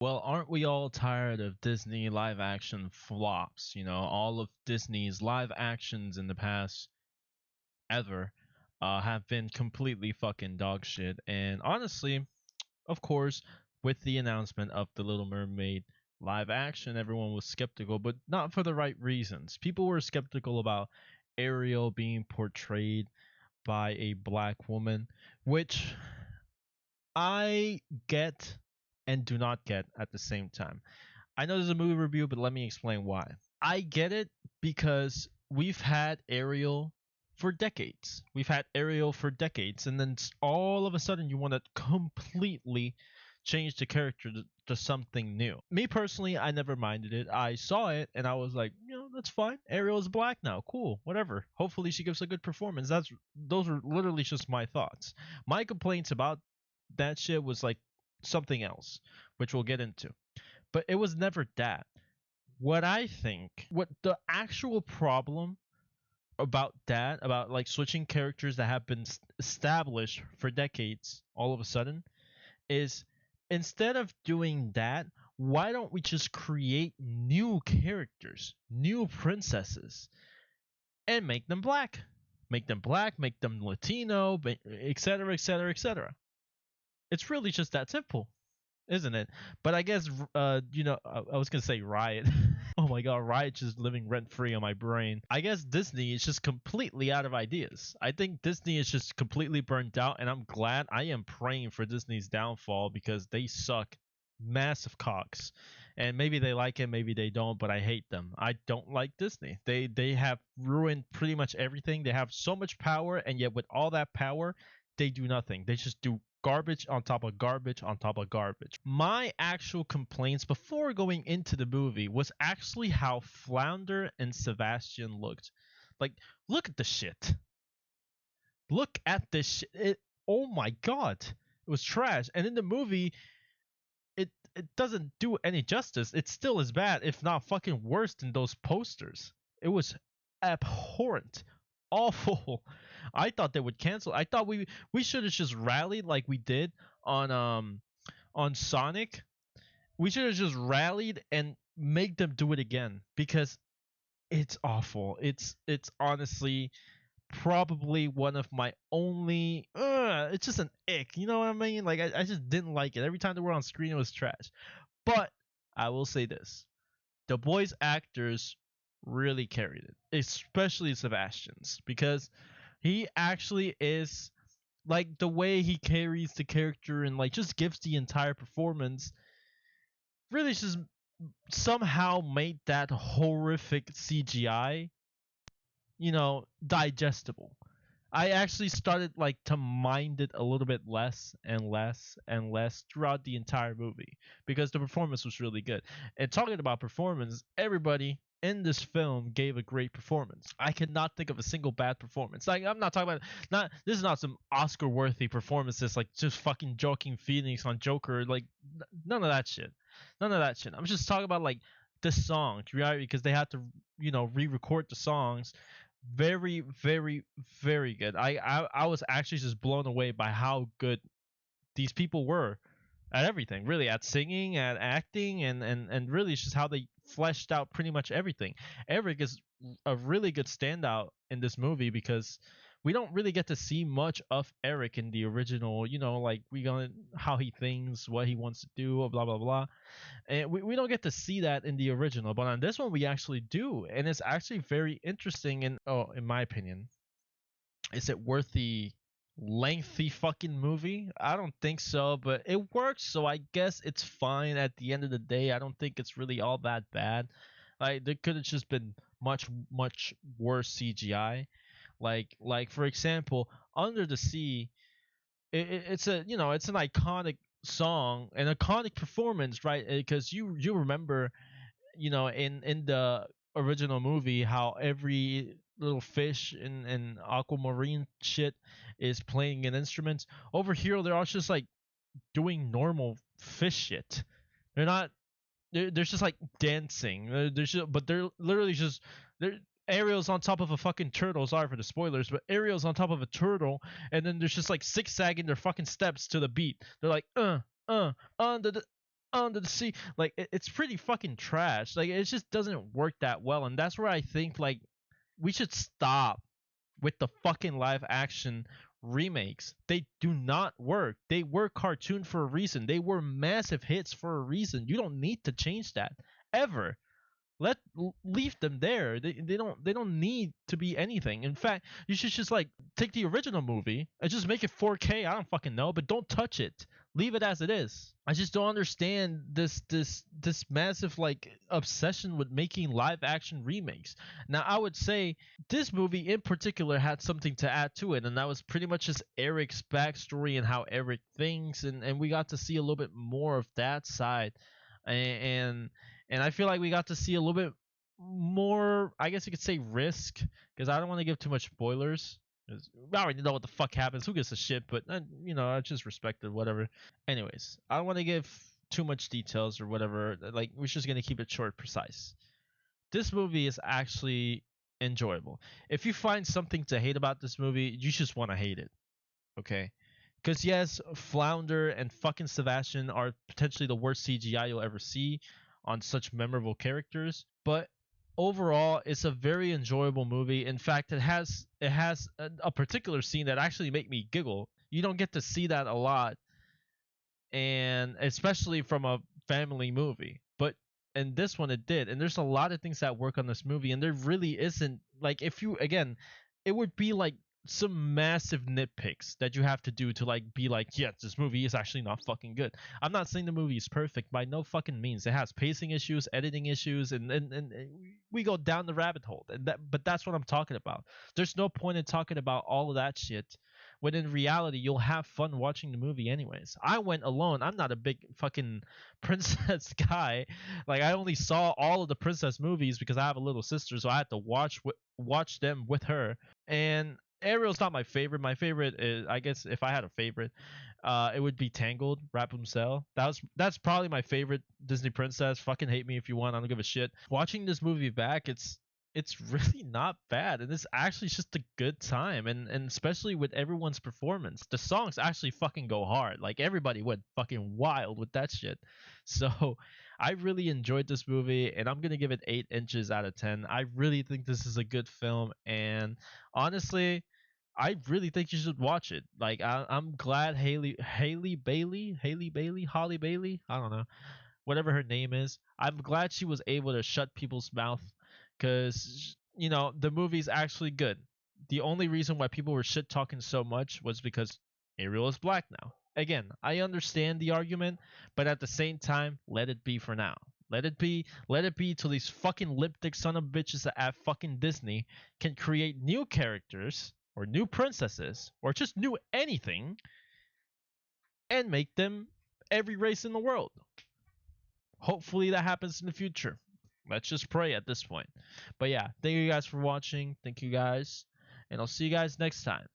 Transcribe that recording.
Well, aren't we all tired of Disney live action flops? You know, all of Disney's live actions in the past ever have been completely fucking dog shit. And honestly, of course, with the announcement of the Little Mermaid live action, everyone was skeptical, but not for the right reasons. People were skeptical about Ariel being portrayed by a black woman, which I get and do not get at the same time. I know this is a movie review, but let me explain why. I get it because we've had Ariel for decades. We've had Ariel for decades, and then all of a sudden you want to completely change the character to something new. Me personally, I never minded it. I saw it and I was like, you know, that's fine. Ariel is black now. Cool, whatever. Hopefully she gives a good performance. Those were literally just my thoughts. My complaints about that shit was like something else, which we'll get into. But it was never that. What I think, what the actual problem about that, about like switching characters that have been established for decades all of a sudden, is instead of doing that, why don't we just create new characters, new princesses, and make them black? Make them black, make them Latino, etc., etc., etc. It's really just that simple, isn't it? But I guess I was gonna say Riot. Oh my god, Riot just living rent free on my brain. I guess Disney is just completely out of ideas. I think Disney is just completely burnt out, and I'm glad. I am praying for Disney's downfall because they suck massive cocks. And maybe they like it, maybe they don't, but I hate them. I don't like Disney. They have ruined pretty much everything. They have so much power, and yet with all that power, they do nothing. They just do garbage on top of garbage on top of garbage. My actual complaints before going into the movie was actually how Flounder and Sebastian looked. Like, look at the shit. Look at this shit. Oh my god. It was trash. And in the movie, it doesn't do any justice. It still is bad, if not fucking worse than those posters. It was abhorrent. Awful. I thought they would cancel. I thought we should have just rallied like we did on Sonic. We should have just rallied and make them do it again because it's awful. It's honestly probably one of my only it's just an ick, you know what I mean? Like I just didn't like it. Every time they were on screen it was trash. But I will say this. The boys actors really carried it, especially Sebastian's, because he actually is like the way he carries the character and like just gives the entire performance really just somehow made that horrific CGI, digestible. I actually started like to mind it a little bit less and less and less throughout the entire movie because the performance was really good. And talking about performance, everybody in this film gave a great performance. I cannot think of a single bad performance. Like I'm not talking about not this is not some Oscar worthy performances like just fucking Joaquin Phoenix on Joker, like none of that shit. None of that shit. I'm just talking about like the songs, right? Because they had to, re-record the songs very very very good. I was actually just blown away by how good these people were at everything, really, at singing, at acting, and really it's just how they fleshed out pretty much everything. Eric is a really good standout in this movie because we don't really get to see much of Eric in the original, like we gonna how he thinks, what he wants to do, blah blah blah. And we don't get to see that in the original, but on this one we actually do, and it's actually very interesting. And in my opinion, is it worth the lengthy fucking movie? I don't think so, but it works, so I guess it's fine at the end of the day. I don't think it's really all that bad. Like there could have just been much worse CGI. Like for example, Under the Sea, it's a it's an iconic song, an iconic performance, right? Because you remember, in the original movie how every little fish in aquamarine shit is playing an instrument. Over here they're all just like doing normal fish shit. They're not. They're just like dancing. But they're literally just they're Ariel's on top of a fucking turtle. Sorry for the spoilers, but Ariel's on top of a turtle, and then there's just like zigzagging their fucking steps to the beat. They're like, under the sea. Like it's pretty fucking trash. Like it just doesn't work that well, and that's where I think like we should stop with the fucking live action remakes. They do not work. They were cartoon for a reason. They were massive hits for a reason. You don't need to change that ever. Leave them there. They don't need to be anything. In fact, you should just like take the original movie and just make it 4K. I don't fucking know, but don't touch it. Leave it as it is. I just don't understand this massive like obsession with making live action remakes. Now, I would say this movie in particular had something to add to it, and that was pretty much just Eric's backstory and how Eric thinks, and we got to see a little bit more of that side, and and I feel like we got to see a little bit more. I guess you could say risk, because I don't want to give too much spoilers. 'Cause we already know what the fuck happens. Who gives a shit? But I just respect it. Whatever. Anyways, I don't want to give too much details or whatever. Like we're just gonna keep it short, precise. This movie is actually enjoyable. If you find something to hate about this movie, you just want to hate it. Okay. Because yes, Flounder and fucking Sebastian are potentially the worst CGI you'll ever see on such memorable characters, but overall, it's a very enjoyable movie. In fact, it has a particular scene that actually make me giggle. You don't get to see that a lot, and especially from a family movie. But in this one, it did. And there's a lot of things that work on this movie, and there really isn't like if you again, it would be like some massive nitpicks that you have to do to like be like, yeah, this movie is actually not fucking good. I'm not saying the movie is perfect by no fucking means. It has pacing issues, editing issues, and we go down the rabbit hole. But that's what I'm talking about. There's no point in talking about all of that shit when in reality you'll have fun watching the movie anyways. I went alone. I'm not a big fucking princess guy. Like I only saw all of the princess movies because I have a little sister, so I had to watch them with her. And Ariel's not my favorite. My favorite is, I guess, if I had a favorite, it would be Tangled, Rapunzel. That's probably my favorite Disney princess. Fucking hate me if you want. I don't give a shit. Watching this movie back, it's really not bad, and it's actually just a good time, and especially with everyone's performance. The songs actually fucking go hard. Like everybody went fucking wild with that shit. So I really enjoyed this movie, and I'm gonna give it 8 inches out of 10. I really think this is a good film, and honestly, I really think you should watch it. Like I'm glad Holly Bailey, I don't know, whatever her name is. I'm glad she was able to shut people's mouth because the movie's actually good. The only reason why people were shit talking so much was because Ariel is black now. Again, I understand the argument, but at the same time, let it be for now. Let it be till these fucking lipstick son of bitches at fucking Disney can create new characters or new princesses or just new anything and make them every race in the world. Hopefully that happens in the future. Let's just pray at this point. But yeah, thank you guys for watching. Thank you guys. And I'll see you guys next time.